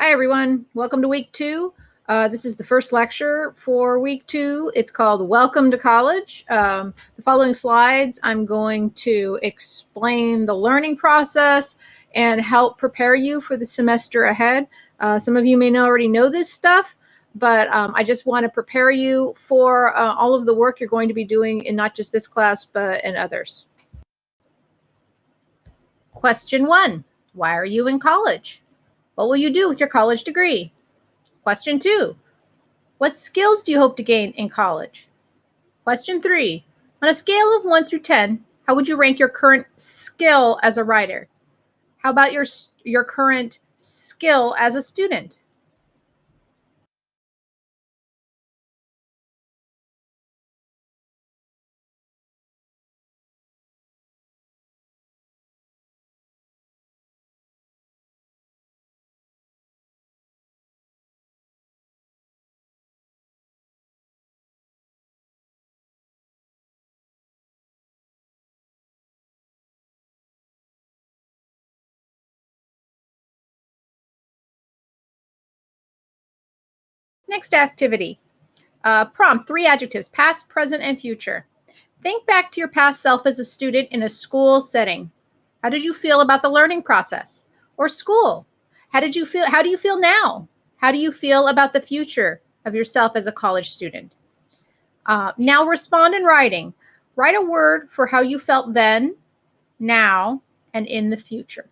Hi, everyone. Welcome to week 2. This is the first lecture for week 2. It's called Welcome to College. The following slides, I'm going to explain the learning process and help prepare you for the semester ahead. Some of you may already know this stuff, but I just want to prepare you for all of the work you're going to be doing in not just this class, but in others. Question 1, why are you in college? What will you do with your college degree? Question 2, what skills do you hope to gain in college? Question 3, on a scale of 1 through 10, how would you rank your current skill as a writer? How about your current skill as a student? Next activity. Prompt 3 adjectives, past, present, and future. Think back to your past self as a student in a school setting. How did you feel about the learning process or school? How do you feel now? How do you feel about the future of yourself as a college student? Now respond in writing. Write a word for how you felt then, now, and in the future.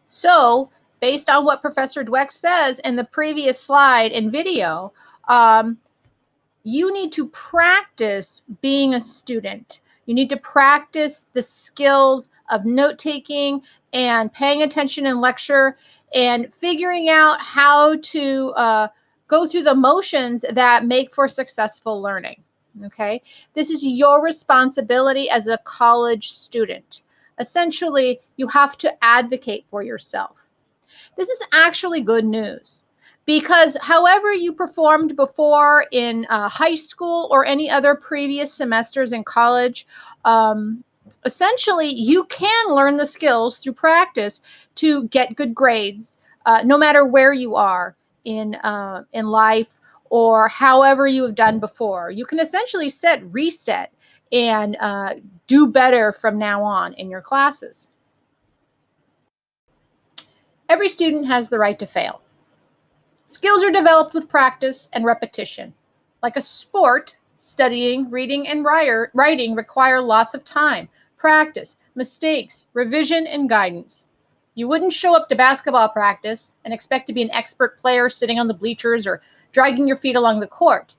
So, based on what Professor Dweck says in the previous slide and video, you need to practice being a student. You need to practice the skills of note taking and paying attention in lecture and figuring out how to go through the motions that make for successful learning. Okay, this is your responsibility as a college student. Essentially, you have to advocate for yourself. This is actually good news because however you performed before in high school or any other previous semesters in college, essentially you can learn the skills through practice to get good grades, no matter where you are in life or however you have done before. You can essentially set reset and do better from now on in your classes. Every student has the right to fail. Skills are developed with practice and repetition. Like a sport, studying, reading, and writing require lots of time, practice, mistakes, revision, and guidance. You wouldn't show up to basketball practice and expect to be an expert player sitting on the bleachers or dragging your feet along the court.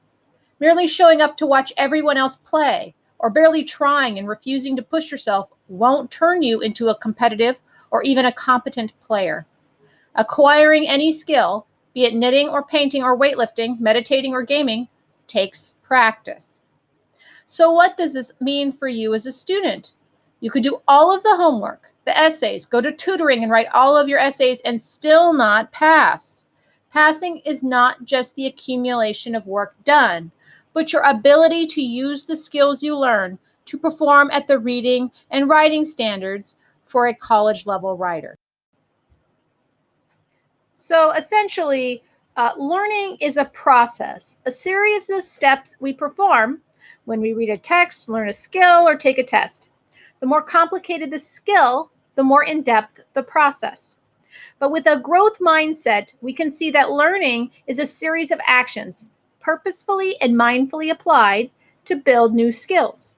Merely showing up to watch everyone else play or barely trying and refusing to push yourself won't turn you into a competitive or even a competent player. Acquiring any skill, be it knitting or painting or weightlifting, meditating or gaming, takes practice. So what does this mean for you as a student? You could do all of the homework, the essays, go to tutoring and write all of your essays and still not pass. Passing is not just the accumulation of work done, but your ability to use the skills you learn to perform at the reading and writing standards for a college level writer. So essentially, learning is a process, a series of steps we perform when we read a text, learn a skill, or take a test. The more complicated the skill, the more in depth the process. But with a growth mindset, we can see that learning is a series of actions purposefully and mindfully applied to build new skills.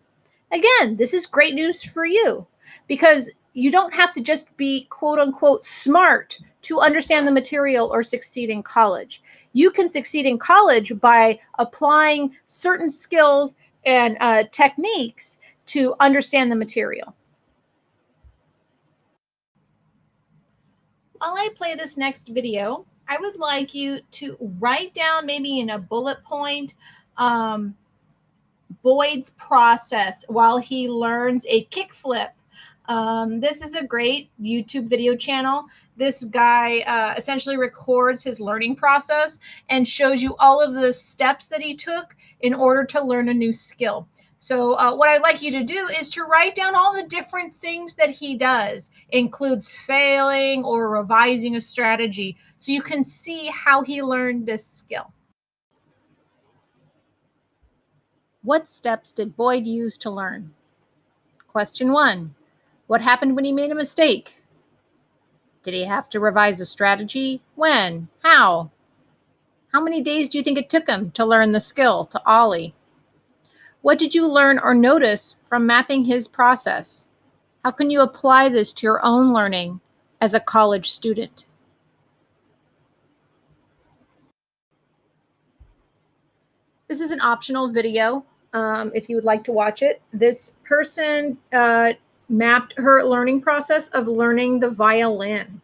Again, this is great news for you because you don't have to just be quote unquote smart to understand the material or succeed in college. You can succeed in college by applying certain skills and techniques to understand the material. While I play this next video, I would like you to write down, maybe in a bullet point, um, Boyd's process while he learns a kickflip. This is a great YouTube video channel. This guy essentially records his learning process and shows you all of the steps that he took in order to learn a new skill. So, what I'd like you to do is to write down all the different things that he does, includes failing or revising a strategy, so you can see how he learned this skill. What steps did Boyd use to learn? Question 1. What happened when he made a mistake? Did he have to revise a strategy? When? How? How many days do you think it took him to learn the skill to ollie? What did you learn or notice from mapping his process? How can you apply this to your own learning as a college student? This is an optional video if you would like to watch it. This person mapped her learning process of learning the violin.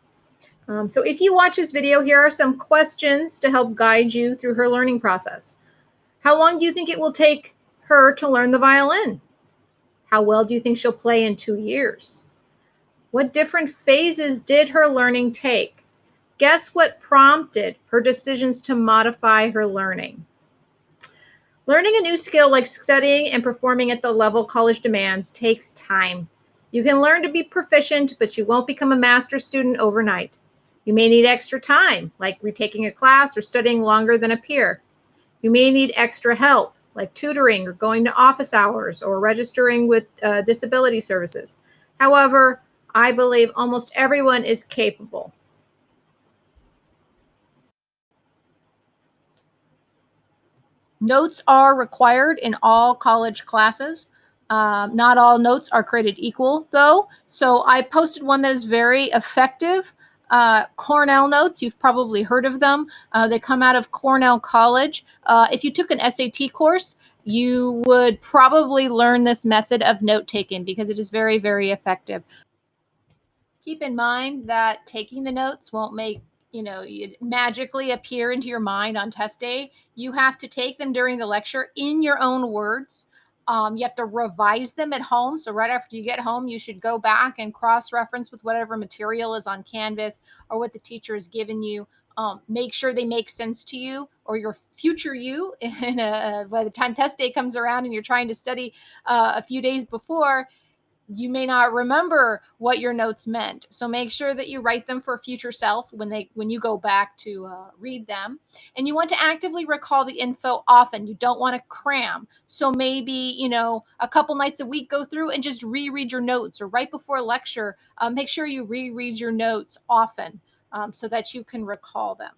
So if you watch this video, here are some questions to help guide you through her learning process. How long do you think it will take her to learn the violin? How well do you think she'll play in 2 years? What different phases did her learning take? Guess what prompted her decisions to modify her learning? Learning a new skill like studying and performing at the level college demands takes time. You can learn to be proficient, but you won't become a master student overnight. You may need extra time, like retaking a class or studying longer than a peer. You may need extra help, like tutoring or going to office hours or registering with disability services. However, I believe almost everyone is capable. Notes are required in all college classes. Not all notes are created equal, though. So I posted one that is very effective. Cornell Notes, you've probably heard of them. They come out of Cornell College. If you took an SAT course, you would probably learn this method of note taking because it is very, very effective. Keep in mind that taking the notes won't make it magically appear into your mind on test day. You have to take them during the lecture in your own words. You have to revise them at home. So right after you get home, you should go back and cross-reference with whatever material is on Canvas or what the teacher has given you. Make sure they make sense to you or your future you. By the time test day comes around and you're trying to study a few days before, you may not remember what your notes meant. So make sure that you write them for future self when you go back to read them. And you want to actively recall the info often. You don't want to cram. So maybe, a couple nights a week, go through and just reread your notes, or right before lecture, make sure you reread your notes often so that you can recall them.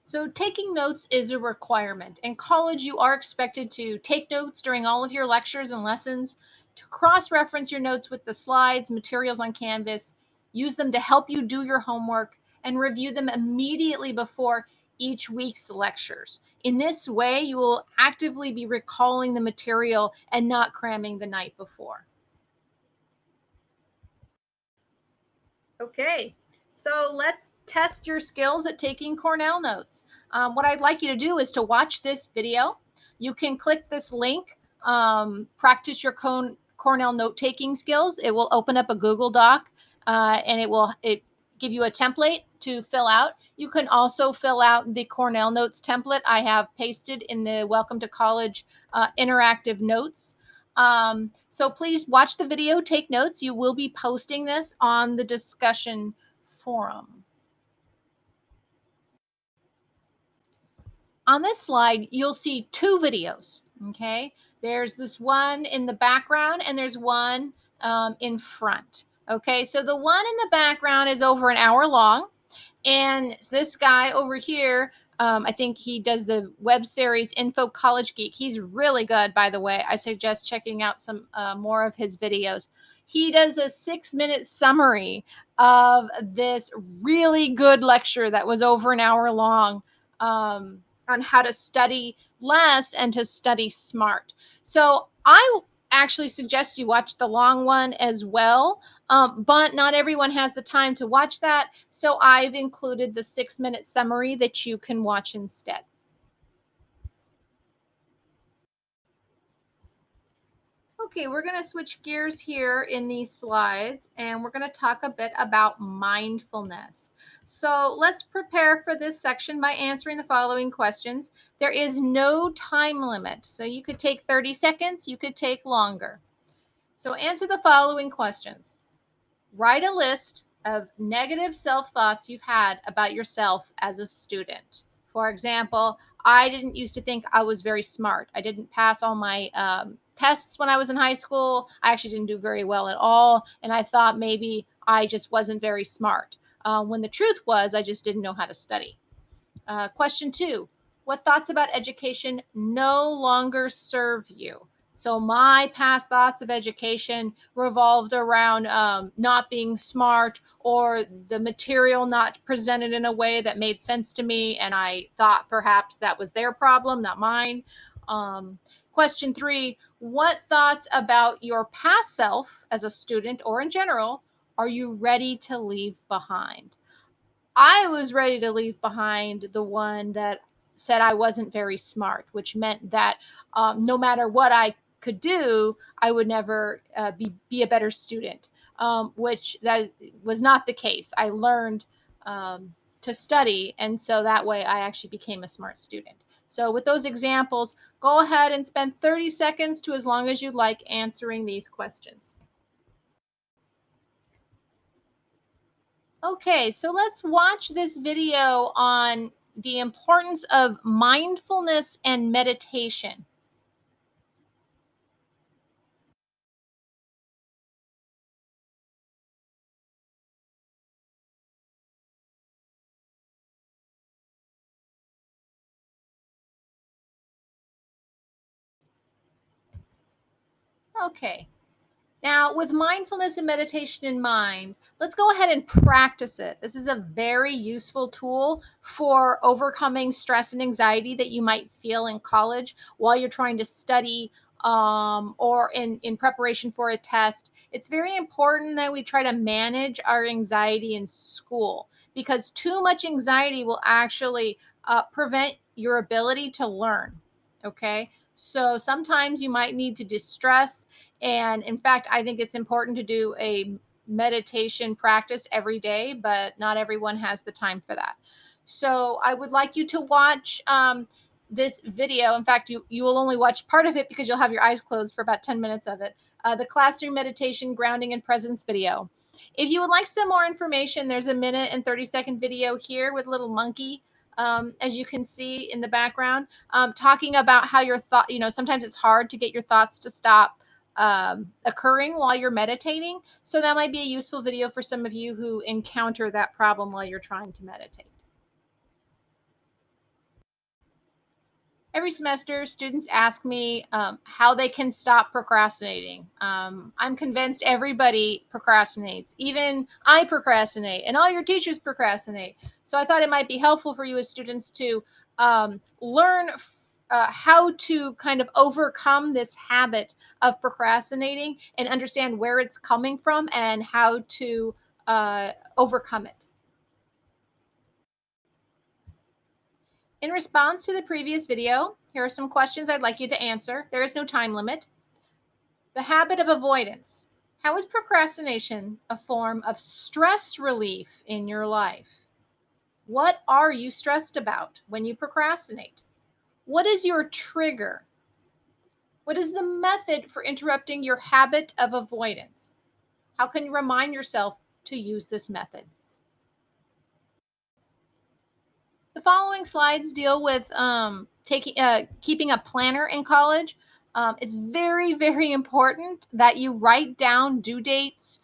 So taking notes is a requirement. In college, you are expected to take notes during all of your lectures and lessons, to cross-reference your notes with the slides, materials on Canvas, use them to help you do your homework, and review them immediately before each week's lectures. In this way, you will actively be recalling the material and not cramming the night before. Okay, so let's test your skills at taking Cornell notes. What I'd like you to do is to watch this video. You can click this link, practice your Cornell note-taking skills. It will open up a Google Doc and it give you a template to fill out. You can also fill out the Cornell Notes template I have pasted in the Welcome to College interactive notes. So please watch the video, take notes. You will be posting this on the discussion forum. On this slide, you'll see 2 videos, okay? There's this one in the background and there's one in front, okay? So the one in the background is over an hour long. And this guy over here, I think he does the web series Info College Geek. He's really good, by the way. I suggest checking out some more of his videos. He does a 6-minute summary of this really good lecture that was over an hour long on how to study less and to study smart. So I actually suggest you watch the long one as well. But not everyone has the time to watch that. So I've included the 6-minute summary that you can watch instead. Okay, we're going to switch gears here in these slides and we're going to talk a bit about mindfulness. So let's prepare for this section by answering the following questions. There is no time limit. So you could take 30 seconds, you could take longer. So answer the following questions. Write a list of negative self thoughts you've had about yourself as a student. For example, I didn't used to think I was very smart. I didn't pass all my tests when I was in high school. I actually didn't do very well at all. And I thought maybe I just wasn't very smart. When the truth was, I just didn't know how to study. Question 2. What thoughts about education no longer serve you? So, my past thoughts of education revolved around not being smart or the material not presented in a way that made sense to me. And I thought perhaps that was their problem, not mine. Question 3. What thoughts about your past self as a student or in general are you ready to leave behind? I was ready to leave behind the one that said I wasn't very smart, which meant that no matter what I could do, I would never be a better student, which that was not the case. I learned to study, and so that way I actually became a smart student. So, with those examples, go ahead and spend 30 seconds to as long as you'd like answering these questions. Okay, so let's watch this video on the importance of mindfulness and meditation. Okay, now with mindfulness and meditation in mind, let's go ahead and practice it. This is a very useful tool for overcoming stress and anxiety that you might feel in college while you're trying to study or in preparation for a test. It's very important that we try to manage our anxiety in school because too much anxiety will actually prevent your ability to learn. Okay. So sometimes you might need to distress. And in fact, I think it's important to do a meditation practice every day, but not everyone has the time for that. So I would like you to watch this video. In fact, you will only watch part of it because you'll have your eyes closed for about 10 minutes of it. The classroom meditation grounding and presence video. If you would like some more information, there's a minute and 30-second video here with a little monkey, as you can see in the background, talking about how your thought, sometimes it's hard to get your thoughts to stop occurring while you're meditating. So that might be a useful video for some of you who encounter that problem while you're trying to meditate. Every semester, students ask me how they can stop procrastinating. I'm convinced everybody procrastinates. Even I procrastinate, and all your teachers procrastinate. So I thought it might be helpful for you as students to learn how to kind of overcome this habit of procrastinating and understand where it's coming from and how to overcome it. In response to the previous video, here are some questions I'd like you to answer. There is no time limit. The habit of avoidance. How is procrastination a form of stress relief in your life? What are you stressed about when you procrastinate? What is your trigger? What is the method for interrupting your habit of avoidance? How can you remind yourself to use this method? The following slides deal with keeping a planner in college. It's very, very important that you write down due dates,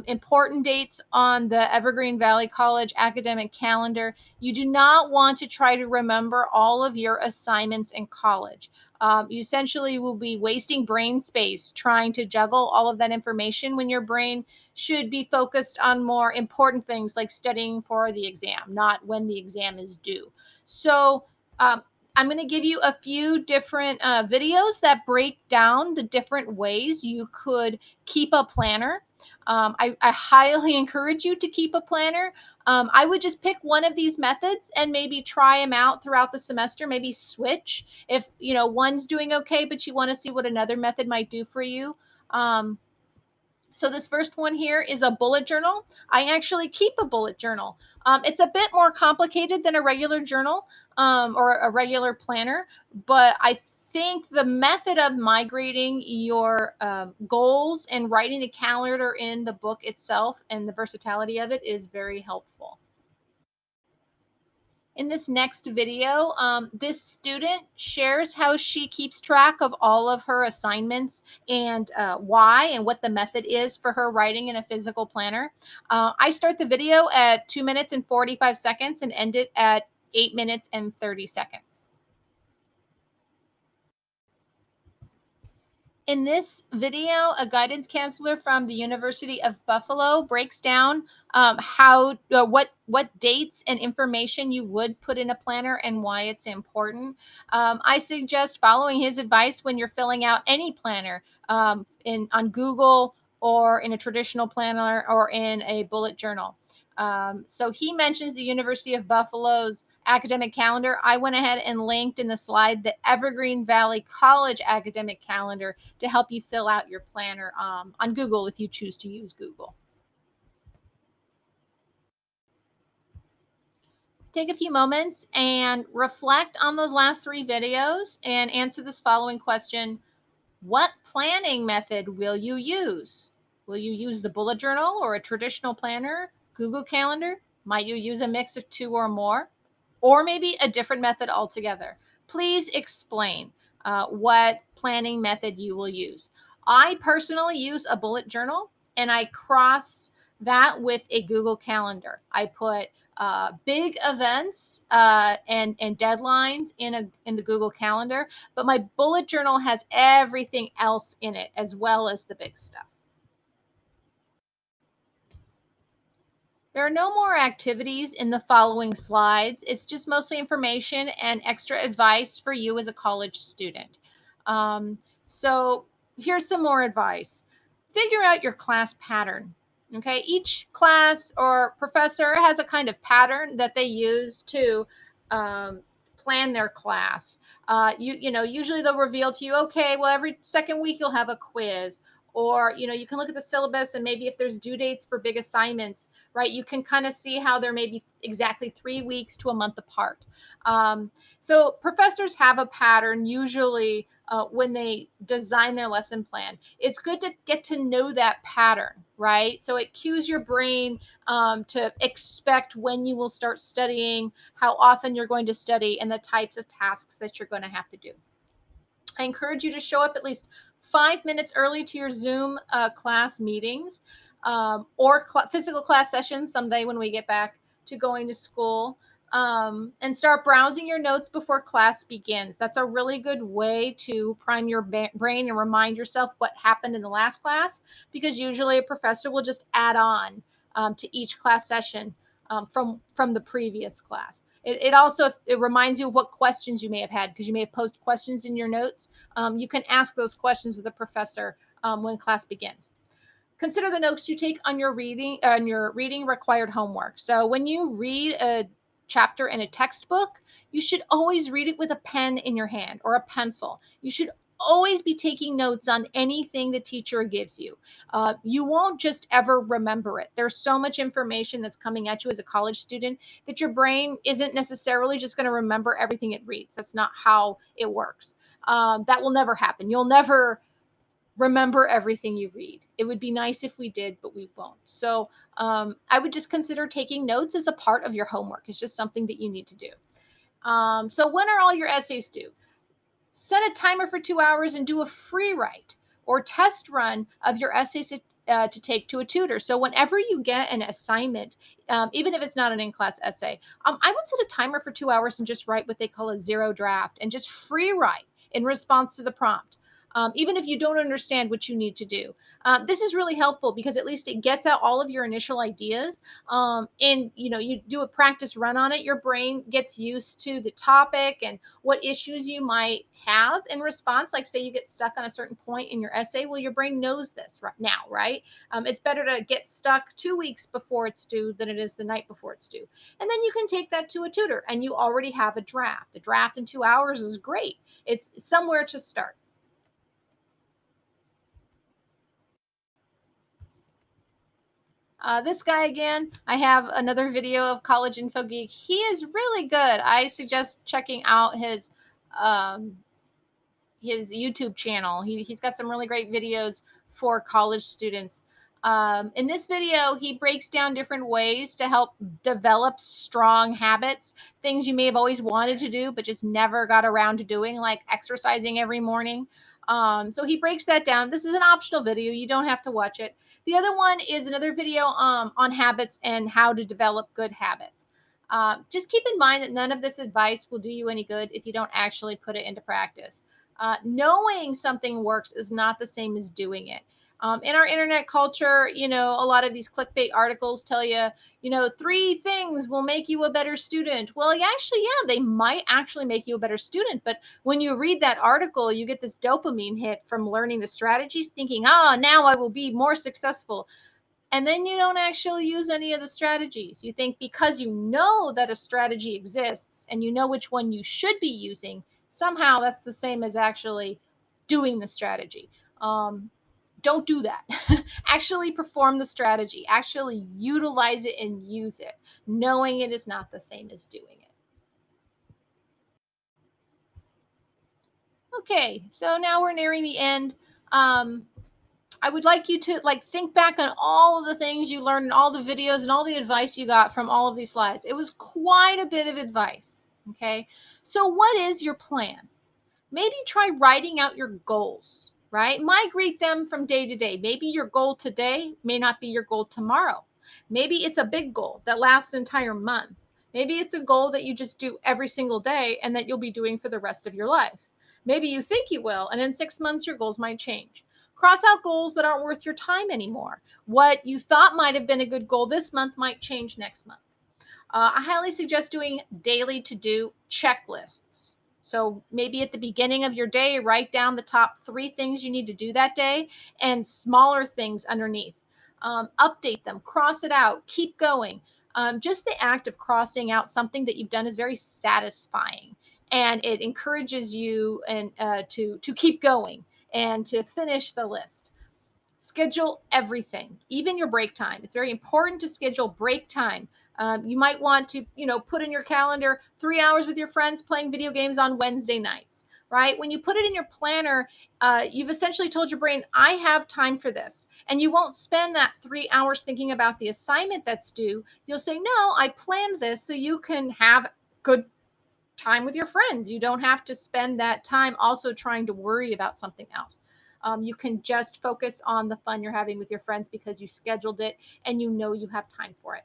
important dates on the Evergreen Valley College academic calendar. You do not want to try to remember all of your assignments in college. You essentially will be wasting brain space trying to juggle all of that information when your brain should be focused on more important things like studying for the exam, not when the exam is due. So, I'm going to give you a few different videos that break down the different ways you could keep a planner. I highly encourage you to keep a planner. I would just pick one of these methods and maybe try them out throughout the semester. Maybe switch if one's doing okay, but you want to see what another method might do for you. So this first one here is a bullet journal. I actually keep a bullet journal. It's a bit more complicated than a regular journal or a regular planner, but I think the method of migrating your goals and writing the calendar in the book itself and the versatility of it is very helpful. In this next video, this student shares how she keeps track of all of her assignments and why and what the method is for her writing in a physical planner. I start the video at 2 minutes and 45 seconds and end it at 8 minutes and 30 seconds. In this video, a guidance counselor from the University of Buffalo breaks down how what dates and information you would put in a planner and why it's important. I suggest following his advice when you're filling out any planner in on Google or in a traditional planner or in a bullet journal. So he mentions the University of Buffalo's academic calendar. I went ahead and linked in the slide the Evergreen Valley College academic calendar to help you fill out your planner on Google if you choose to use Google. Take a few moments and reflect on those last three videos and answer this following question. What planning method will you use? Will you use the bullet journal or a traditional planner, Google Calendar? Might you use a mix of two or more? Or maybe a different method altogether? Please explain what planning method you will use. I personally use a bullet journal and I cross that with a Google Calendar. I put big events and deadlines in the Google Calendar, but my bullet journal has everything else in it as well as the big stuff. There are no more activities in the following slides. It's just mostly information and extra advice for you as a college student. Um, so here's some more advice. Figure out your class pattern. Okay, each class or professor has a kind of pattern that they use to um, plan their class. Usually they'll reveal to you, okay, well, every second week you'll have a quiz, or you can look at the syllabus and maybe if there's due dates for big assignments, right? You can kind of see how they're maybe exactly 3 weeks to a month apart. So professors have a pattern usually when they design their lesson plan. It's good to get to know that pattern, right? So it cues your brain to expect when you will start studying, how often you're going to study, and the types of tasks that you're going to have to do. I encourage you to show up at least 5 minutes early to your Zoom class meetings or physical class sessions someday when we get back to going to school. And start browsing your notes before class begins. That's a really good way to prime your brain and remind yourself what happened in the last class, because usually a professor will just add on to each class session from the previous class. It also it reminds you of what questions you may have had, because you may have posed questions in your notes. You can ask those questions of the professor when class begins. Consider the notes you take on your reading required homework. So when you read a chapter in a textbook, you should always read it with a pen in your hand or a pencil. You should always be taking notes on anything the teacher gives you. You won't just ever remember it. There's so much information that's coming at you as a college student that your brain isn't necessarily just going to remember everything it reads. That's not how it works. That will never happen. You'll never remember everything you read. It would be nice if we did, but we won't. So I would just consider taking notes as a part of your homework. It's just something that you need to do. So when are all your essays due? Set a timer for 2 hours and do a free write or test run of your essays to take to a tutor. So whenever you get an assignment, even if it's not an in-class essay, I would set a timer for 2 hours and just write what they call a zero draft and just free write in response to the prompt. even if you don't understand what you need to do. This is really helpful because at least it gets out all of your initial ideas. And you do a practice run on it. Your brain gets used to the topic and what issues you might have in response. Like, say you get stuck on a certain point in your essay. Well, your brain knows this right now, right? It's better to get stuck 2 weeks before it's due than it is the night before it's due. And then you can take that to a tutor and you already have a draft. A draft in 2 hours is great. It's somewhere to start. This guy again, I have another video of College Info Geek. He is really good. I suggest checking out um, his YouTube channel. He's got some really great videos for college students. In this video, he breaks down different ways to help develop strong habits, things you may have always wanted to do, but just never got around to doing, like exercising every morning. So he breaks that down. This is an optional video. You don't have to watch it. The other one is another video on habits and how to develop good habits. Just keep in mind that none of this advice will do you any good if you don't actually put it into practice. Knowing something works is not the same as doing it. In our internet culture, a lot of these clickbait articles tell you, 3 things will make you a better student. Well, yeah, they might actually make you a better student. But when you read that article, you get this dopamine hit from learning the strategies, thinking, now I will be more successful. And then you don't actually use any of the strategies. You think because you know that a strategy exists and you know which one you should be using, somehow that's the same as actually doing the strategy. Don't do that. Actually perform the strategy, actually utilize it and use it, knowing it is not the same as doing it. Okay, so now we're nearing the end. Um, I would like you to think back on all of the things you learned and all the videos and all the advice you got from all of these slides. It was quite a bit of advice. Okay. So what is your plan? Maybe try writing out your goals, right? Migrate them from day to day. Maybe your goal today may not be your goal tomorrow. Maybe it's a big goal that lasts an entire month. Maybe it's a goal that you just do every single day and that you'll be doing for the rest of your life. Maybe you think you will, and in 6 months, your goals might change. Cross out goals that aren't worth your time anymore. What you thought might have been a good goal this month might change next month. I highly suggest doing daily to do checklists. So maybe at the beginning of your day, write down the top 3 things you need to do that day and smaller things underneath. Update them, cross it out, keep going. Just the act of crossing out something that you've done is very satisfying, and it encourages you and to keep going and to finish the list. Schedule everything, even your break time. It's very important to schedule break time. You might want to, put in your calendar 3 hours with your friends playing video games on Wednesday nights, right? When you put it in your planner, you've essentially told your brain, I have time for this. And you won't spend that 3 hours thinking about the assignment that's due. You'll say, no, I planned this so you can have good time with your friends. You don't have to spend that time also trying to worry about something else. You can just focus on the fun you're having with your friends because you scheduled it and you know you have time for it.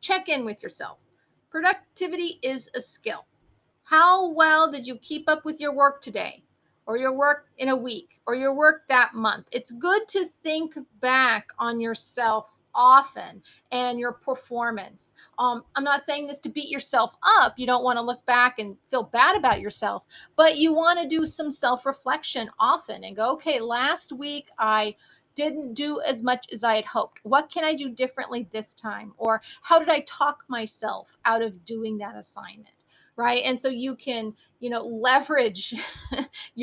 Check in with yourself. Productivity is a skill. How well did you keep up with your work today, or your work in a week, or your work that month? It's good to think back on yourself often and your performance. I'm not saying this to beat yourself up. You don't want to look back and feel bad about yourself, but you want to do some self reflection often and go, okay, last week I didn't do as much as I had hoped. What can I do differently this time? Or how did I talk myself out of doing that assignment? Right. And so you can, leverage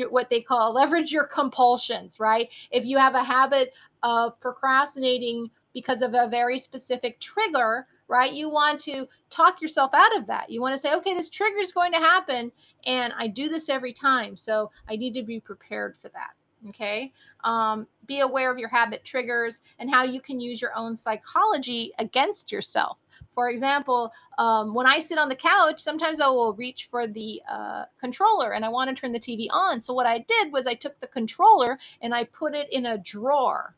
what they call leverage your compulsions, right? If you have a habit of procrastinating because of a very specific trigger, right? You want to talk yourself out of that. You want to say, okay, this trigger is going to happen and I do this every time. So I need to be prepared for that. Okay. Be aware of your habit triggers and how you can use your own psychology against yourself. For example, when I sit on the couch, sometimes I will reach for the controller and I want to turn the TV on. So what I did was I took the controller and I put it in a drawer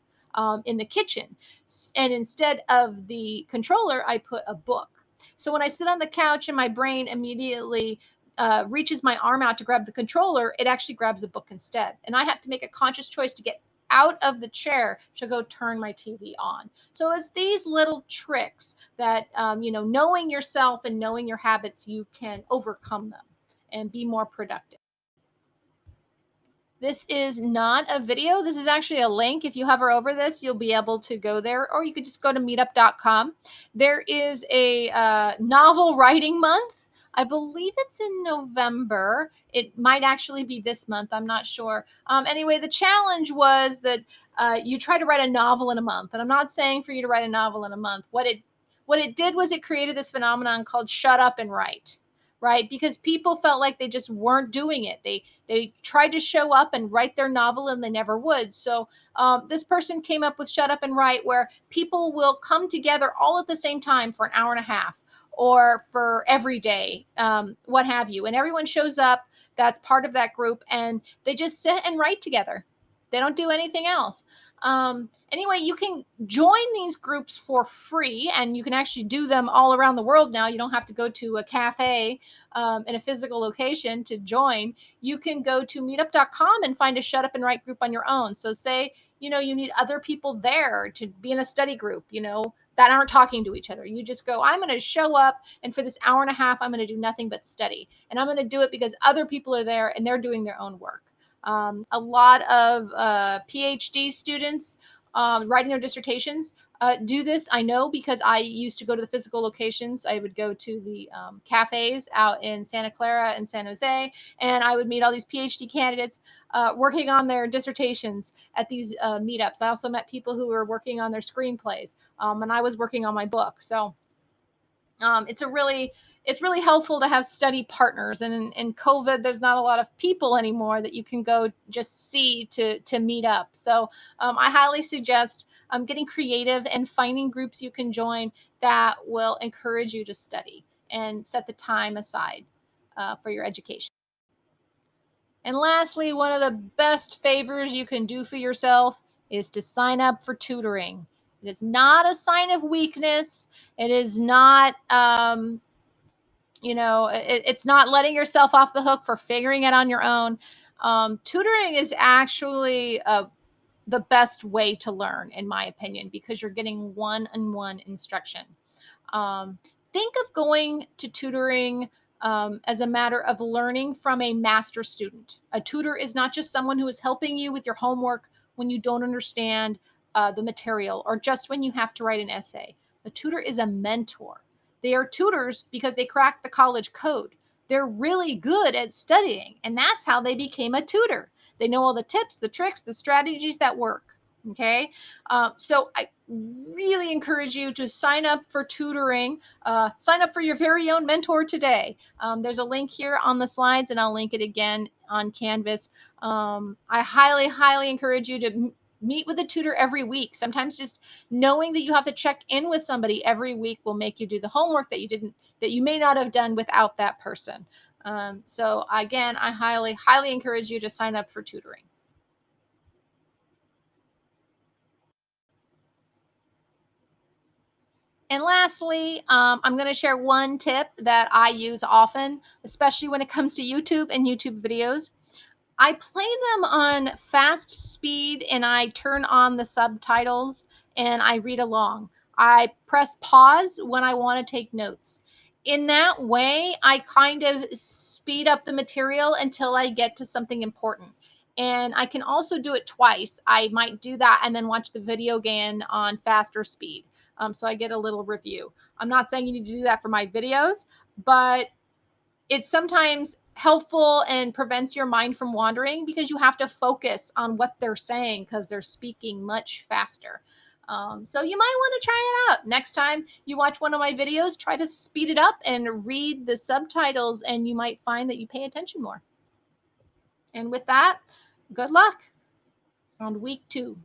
in the kitchen. And instead of the controller, I put a book. So when I sit on the couch and my brain immediately reaches my arm out to grab the controller, it actually grabs a book instead. And I have to make a conscious choice to get out of the chair to go turn my TV on. So it's these little tricks that, knowing yourself and knowing your habits, you can overcome them and be more productive. This is not a video. This is actually a link. If you hover over this, you'll be able to go there, or you could just go to meetup.com. There is a novel writing month. I believe it's in November. It might actually be this month. I'm not sure. Anyway, the challenge was that you try to write a novel in a month. And I'm not saying for you to write a novel in a month. What it did was it created this phenomenon called shut up and write, right? Because people felt like they just weren't doing it. They tried to show up and write their novel and they never would. So this person came up with Shut Up and Write, where people will come together all at the same time for an hour and a half or for every day, what have you. And everyone shows up that's part of that group and they just sit and write together. They don't do anything else. Anyway, you can join these groups for free, and you can actually do them all around the world now. You don't have to go to a cafe in a physical location to join. You can go to meetup.com and find a Shut Up and Write group on your own. So say, you need other people there to be in a study group, that aren't talking to each other. You just go, I'm going to show up, and for this hour and a half, I'm going to do nothing but study. And I'm going to do it because other people are there and they're doing their own work. A lot of PhD students writing their dissertations do this. I know because I used to go to the physical locations. I would go to the cafes out in Santa Clara and San Jose, and I would meet all these PhD candidates working on their dissertations at these meetups. I also met people who were working on their screenplays, and I was working on my book. So it's really helpful to have study partners. And in COVID, there's not a lot of people anymore that you can go just see to meet up. So I highly suggest getting creative and finding groups you can join that will encourage you to study and set the time aside for your education. And lastly, one of the best favors you can do for yourself is to sign up for tutoring. It is not a sign of weakness. It is not, it's not letting yourself off the hook for figuring it on your own. Tutoring is actually the best way to learn, in my opinion, because you're getting one-on-one instruction. Think of going to tutoring as a matter of learning from a master student. A tutor is not just someone who is helping you with your homework when you don't understand the material or just when you have to write an essay. A tutor is a mentor. They are tutors because they cracked the college code. They're really good at studying, and that's how they became a tutor. They know all the tips, the tricks, the strategies that work. Okay. So I really encourage you to sign up for tutoring. Sign up for your very own mentor today. There's a link here on the slides, and I'll link it again on Canvas. I highly, highly encourage you to meet with a tutor every week. Sometimes just knowing that you have to check in with somebody every week will make you do the homework that you may not have done without that person. So again, I highly, highly encourage you to sign up for tutoring. And lastly, I'm going to share one tip that I use often, especially when it comes to YouTube and YouTube videos. I play them on fast speed and I turn on the subtitles and I read along. I press pause when I want to take notes. In that way, I kind of speed up the material until I get to something important. And I can also do it twice. I might do that and then watch the video again on faster speed. So I get a little review. I'm not saying you need to do that for my videos, but it's sometimes helpful and prevents your mind from wandering because you have to focus on what they're saying because they're speaking much faster. So you might want to try it out. Next time you watch one of my videos, try to speed it up and read the subtitles, and you might find that you pay attention more. And with that, good luck on week 2.